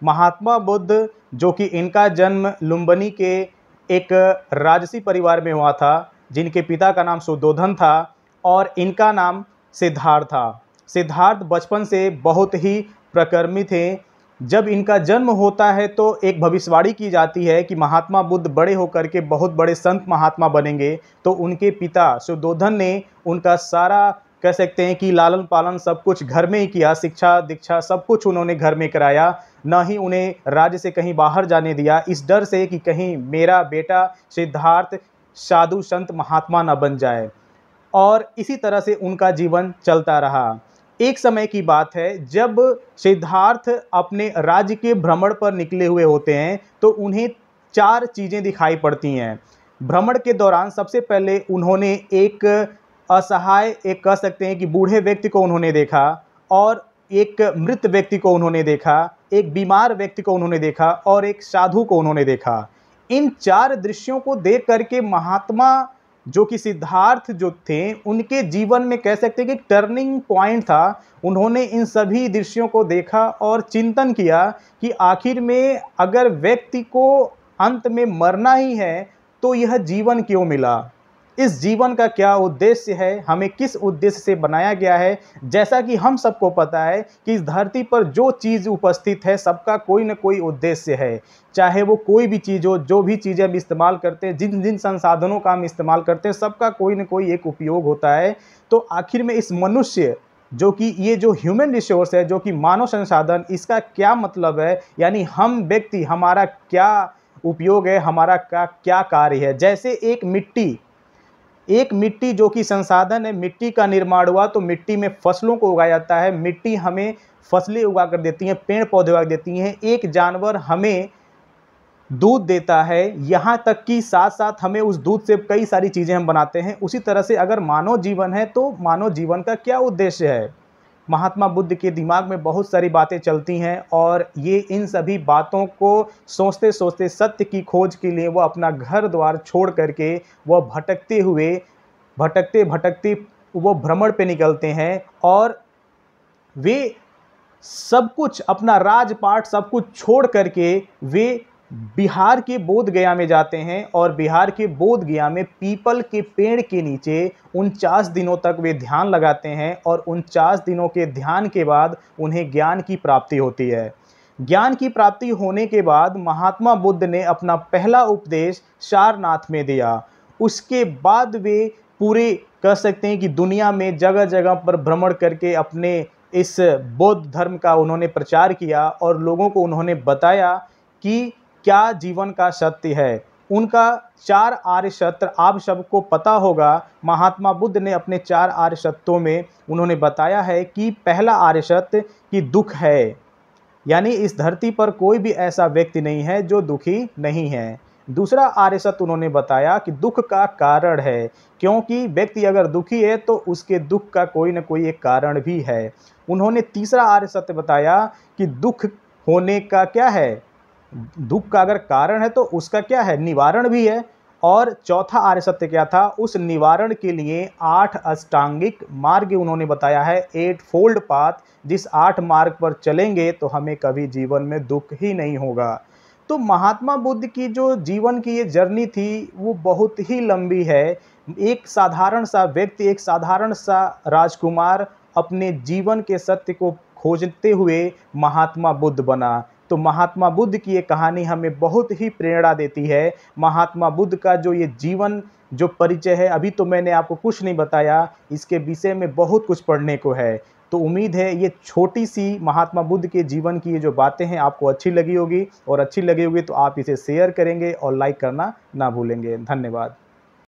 महात्मा बुद्ध, जो कि इनका जन्म लुम्बिनी के एक राजसी परिवार में हुआ था, जिनके पिता का नाम सुद्धोधन था और इनका नाम सिद्धार्थ था। सिद्धार्थ बचपन से बहुत ही प्रकर्मी थे। जब इनका जन्म होता है तो एक भविष्यवाणी की जाती है कि महात्मा बुद्ध बड़े होकर के बहुत बड़े संत महात्मा बनेंगे। तो उनके पिता सुद्धोधन ने उनका सारा, कह सकते हैं कि लालन पालन सब कुछ घर में ही किया, शिक्षा दीक्षा सब कुछ उन्होंने घर में कराया। न ही उन्हें राज्य से कहीं बाहर जाने दिया, इस डर से कि कहीं मेरा बेटा सिद्धार्थ साधु संत महात्मा न बन जाए। और इसी तरह से उनका जीवन चलता रहा। एक समय की बात है, जब सिद्धार्थ अपने राज्य के भ्रमण पर निकले हुए होते हैं तो उन्हें 4 चीज़ें दिखाई पड़ती हैं। भ्रमण के दौरान सबसे पहले उन्होंने एक असहाय, एक कह सकते हैं कि बूढ़े व्यक्ति को उन्होंने देखा, और एक मृत व्यक्ति को उन्होंने देखा, एक बीमार व्यक्ति को उन्होंने देखा और एक साधु को उन्होंने देखा। इन 4 दृश्यों को देख करके महात्मा, जो कि सिद्धार्थ जो थे, उनके जीवन में कह सकते हैं कि टर्निंग पॉइंट था। उन्होंने इन सभी दृश्यों को देखा और चिंतन किया कि आखिर में अगर व्यक्ति को अंत में मरना ही है तो यह जीवन क्यों मिला, इस जीवन का क्या उद्देश्य है, हमें किस उद्देश्य से बनाया गया है। जैसा कि हम सबको पता है कि इस धरती पर जो चीज़ उपस्थित है सबका कोई न कोई उद्देश्य है, चाहे वो कोई भी चीज़ हो। जो भी चीज़ें हम इस्तेमाल करते हैं, जिन जिन संसाधनों का हम इस्तेमाल करते हैं, सबका कोई न कोई एक उपयोग होता है। तो आखिर में इस मनुष्य, जो कि ये जो ह्यूमन रिसोर्स है, जो कि मानव संसाधन, इसका क्या मतलब है, यानी हम व्यक्ति, हमारा क्या उपयोग है, हमारा क्या कार्य है। जैसे एक मिट्टी जो कि संसाधन है, मिट्टी का निर्माण हुआ तो मिट्टी में फसलों को उगाया जाता है, मिट्टी हमें फसलें उगा कर देती हैं, पेड़ पौधे उगा देती हैं, एक जानवर हमें दूध देता है, यहाँ तक कि साथ साथ हमें उस दूध से कई सारी चीज़ें हम बनाते हैं। उसी तरह से अगर मानव जीवन है तो मानव जीवन का क्या उद्देश्य है। महात्मा बुद्ध के दिमाग में बहुत सारी बातें चलती हैं और ये इन सभी बातों को सोचते सोचते सत्य की खोज के लिए वो अपना घर द्वार छोड़ करके वह भटकते भटकते वो भ्रमण पे निकलते हैं। और वे सब कुछ, अपना राजपाट सब कुछ छोड़ करके वे बिहार के बोध गया में जाते हैं। और बिहार के बोध गया में पीपल के पेड़ के नीचे 49 दिनों तक वे ध्यान लगाते हैं। और 49 दिनों के ध्यान के बाद उन्हें ज्ञान की प्राप्ति होती है। ज्ञान की प्राप्ति होने के बाद महात्मा बुद्ध ने अपना पहला उपदेश सारनाथ में दिया। उसके बाद वे पूरे, कह सकते हैं कि दुनिया में जगह जगह पर भ्रमण करके अपने इस बौद्ध धर्म का उन्होंने प्रचार किया और लोगों को उन्होंने बताया कि क्या जीवन का सत्य है। उनका 4 आर्य सत्य आप सबको पता होगा। महात्मा बुद्ध ने अपने 4 आर्य सत्यों में उन्होंने बताया है कि पहला आर्य सत्य कि दुख है, यानी इस धरती पर कोई भी ऐसा व्यक्ति नहीं है जो दुखी नहीं है। दूसरा आर्य सत्य उन्होंने बताया कि दुख का कारण है, क्योंकि व्यक्ति अगर दुखी है तो उसके दुख का कोई न कोई एक कारण भी है। उन्होंने तीसरा आर्य सत्य बताया कि दुख होने का क्या है, दुख का अगर कारण है तो उसका क्या है, निवारण भी है। और चौथा आर्य सत्य क्या था, उस निवारण के लिए 8 अष्टांगिक मार्ग उन्होंने बताया है, 8 फोल्ड पाथ, जिस 8 मार्ग पर चलेंगे तो हमें कभी जीवन में दुख ही नहीं होगा। तो महात्मा बुद्ध की जो जीवन की ये जर्नी थी वो बहुत ही लंबी है। एक साधारण सा व्यक्ति, एक साधारण सा राजकुमार अपने जीवन के सत्य को खोजते हुए महात्मा बुद्ध बना। तो महात्मा बुद्ध की ये कहानी हमें बहुत ही प्रेरणा देती है। महात्मा बुद्ध का जो ये जीवन, जो परिचय है, अभी तो मैंने आपको कुछ नहीं बताया, इसके विषय में बहुत कुछ पढ़ने को है। तो उम्मीद है ये छोटी सी महात्मा बुद्ध के जीवन की ये जो बातें हैं आपको अच्छी लगी होगी, और अच्छी लगी होगी तो आप इसे शेयर करेंगे और लाइक करना ना भूलेंगे। धन्यवाद।